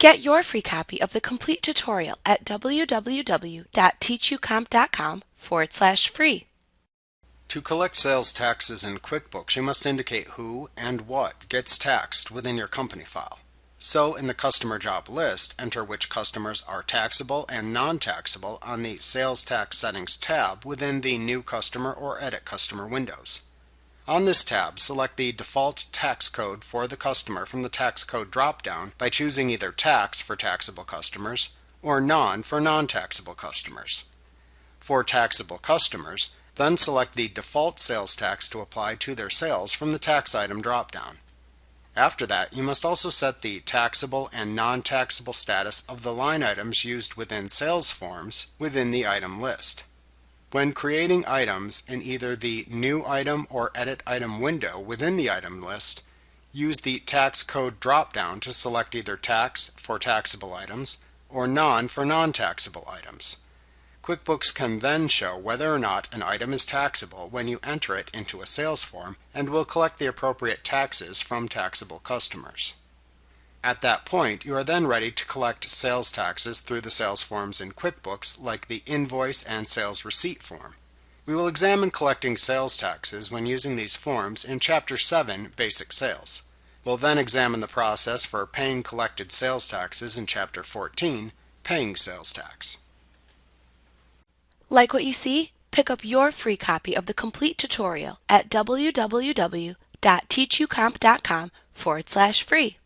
Get your free copy of the complete tutorial at www.teachucomp.com/free. To collect sales taxes in QuickBooks, you must indicate who and what gets taxed within your company file. So, in the customer job list, enter which customers are taxable and non-taxable on the Sales Tax Settings tab within the New Customer or Edit Customer windows. On this tab, select the default tax code for the customer from the tax code dropdown by choosing either tax for taxable customers or non for non-taxable customers. For taxable customers, then select the default sales tax to apply to their sales from the tax item dropdown. After that, you must also set the taxable and non-taxable status of the line items used within sales forms within the item list. When creating items in either the New Item or Edit Item window within the item list, use the tax code dropdown to select either tax for taxable items or non for non-taxable items. QuickBooks can then show whether or not an item is taxable when you enter it into a sales form and will collect the appropriate taxes from taxable customers. At that point, you are then ready to collect sales taxes through the sales forms in QuickBooks like the invoice and sales receipt form. We will examine collecting sales taxes when using these forms in Chapter 7, Basic Sales. We'll then examine the process for paying collected sales taxes in Chapter 14, Paying Sales Tax. Like what you see? Pick up your free copy of the complete tutorial at www.teachucomp.com/free.